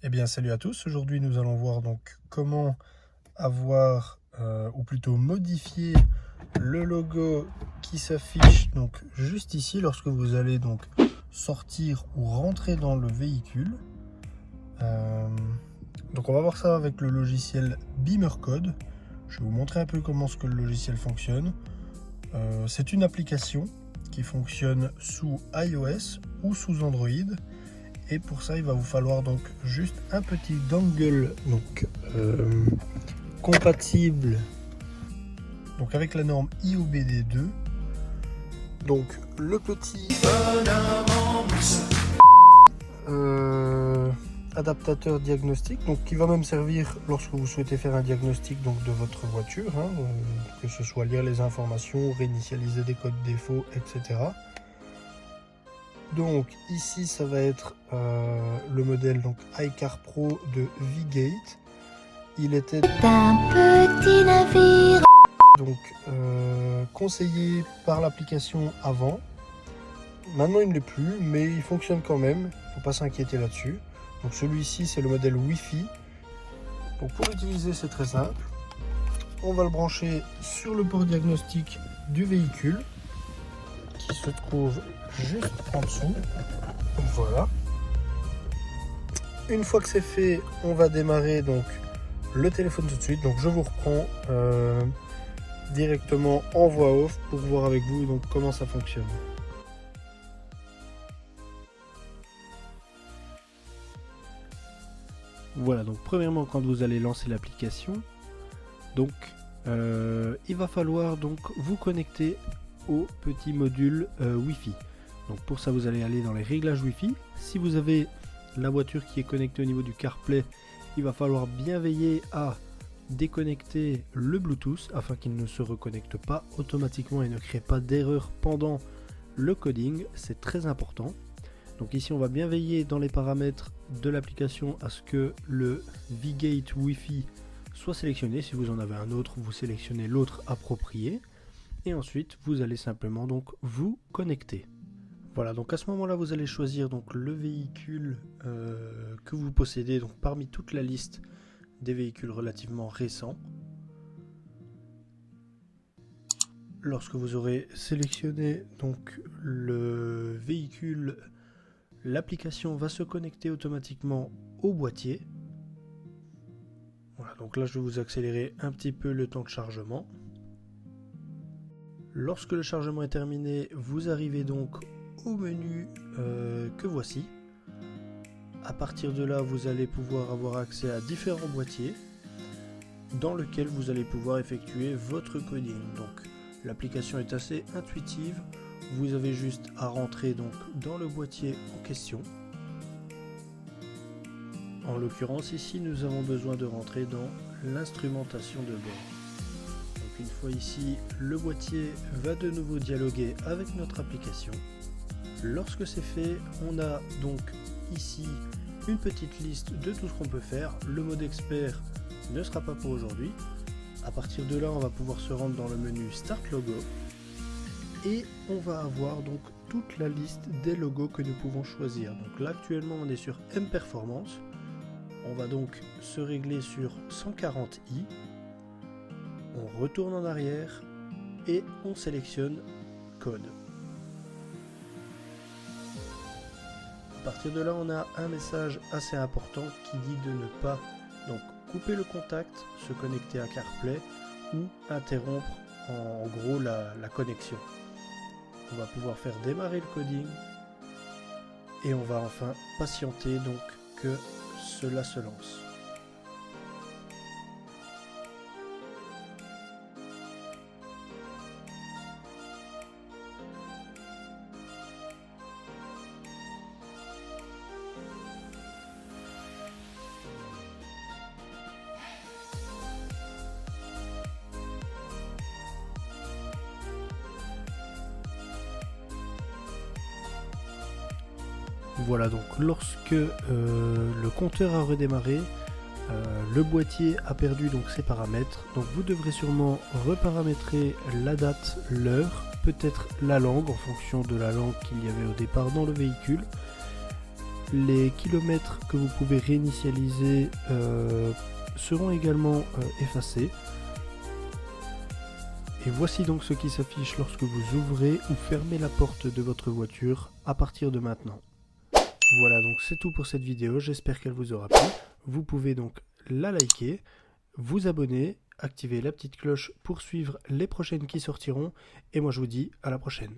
Eh bien salut à tous, aujourd'hui nous allons voir donc comment avoir ou plutôt modifier le logo qui s'affiche donc juste ici lorsque vous allez donc sortir ou rentrer dans le véhicule. Euh, donc on va voir ça avec le logiciel BeamerCode. Je vais vous montrer un peu comment ce que le logiciel fonctionne. C'est une application qui fonctionne sous iOS ou sous Android. Et pour ça, il va vous falloir donc juste un petit dongle donc, compatible donc avec la norme IOBD2. Donc le petit adaptateur diagnostic, donc qui va même servir lorsque vous souhaitez faire un diagnostic donc de votre voiture, que ce soit lire les informations, réinitialiser des codes défauts, etc. Donc ici ça va être le modèle donc iCar Pro de V-Gate. Il était d'un petit navire donc conseillé par l'application avant. Maintenant il ne l'est plus, mais il fonctionne quand même, il ne faut pas s'inquiéter là-dessus. Donc celui-ci c'est le modèle Wi-Fi. Donc pour l'utiliser c'est très simple. On va le brancher sur le port diagnostic du véhicule qui se trouve juste en dessous. Voilà. Une fois que c'est fait, on va démarrer donc le téléphone tout de suite. Donc je vous reprends directement en voix off pour voir avec vous donc comment ça fonctionne. Voilà, donc premièrement quand vous allez lancer l'application, donc il va falloir donc vous connecter au petit module Wi-Fi. Donc pour ça vous allez aller dans les réglages Wi-Fi. Si vous avez la voiture qui est connectée au niveau du CarPlay, il va falloir bien veiller à déconnecter le Bluetooth afin qu'il ne se reconnecte pas automatiquement et ne crée pas d'erreur pendant le coding, c'est très important. Donc ici on va bien veiller dans les paramètres de l'application à ce que le V-Gate Wi-Fi soit sélectionné. Si vous en avez un autre, vous sélectionnez l'autre approprié et ensuite vous allez simplement donc vous connecter. Voilà, donc à ce moment-là, vous allez choisir donc le véhicule que vous possédez, donc parmi toute la liste des véhicules relativement récents. Lorsque vous aurez sélectionné donc le véhicule, l'application va se connecter automatiquement au boîtier. Voilà, donc là je vais vous accélérer un petit peu le temps de chargement. Lorsque le chargement est terminé, vous arrivez donc au menu que voici. À partir de là, vous allez pouvoir avoir accès à différents boîtiers dans lesquels vous allez pouvoir effectuer votre coding. Donc l'application est assez intuitive. Vous avez juste à rentrer donc dans le boîtier en question. En l'occurrence ici, nous avons besoin de rentrer dans l'instrumentation de bord. Donc une fois ici, le boîtier va de nouveau dialoguer avec notre application. Lorsque c'est fait, on a donc ici une petite liste de tout ce qu'on peut faire. Le mode expert ne sera pas pour aujourd'hui. À partir de là, on va pouvoir se rendre dans le menu Start Logo et on va avoir donc toute la liste des logos que nous pouvons choisir. Donc là actuellement on est sur M Performance. On va donc se régler sur 140i. On retourne en arrière et on sélectionne Code. À partir de là, on a un message assez important qui dit de ne pas donc couper le contact, se connecter à CarPlay ou interrompre en gros la connexion. On va pouvoir faire démarrer le coding et on va enfin patienter donc que cela se lance. Voilà, donc lorsque le compteur a redémarré, le boîtier a perdu donc ses paramètres. Donc vous devrez sûrement reparamétrer la date, l'heure, peut-être la langue en fonction de la langue qu'il y avait au départ dans le véhicule. Les kilomètres que vous pouvez réinitialiser seront également effacés. Et voici donc ce qui s'affiche lorsque vous ouvrez ou fermez la porte de votre voiture à partir de maintenant. Voilà, donc c'est tout pour cette vidéo, j'espère qu'elle vous aura plu. Vous pouvez donc la liker, vous abonner, activer la petite cloche pour suivre les prochaines qui sortiront. Et moi je vous dis à la prochaine.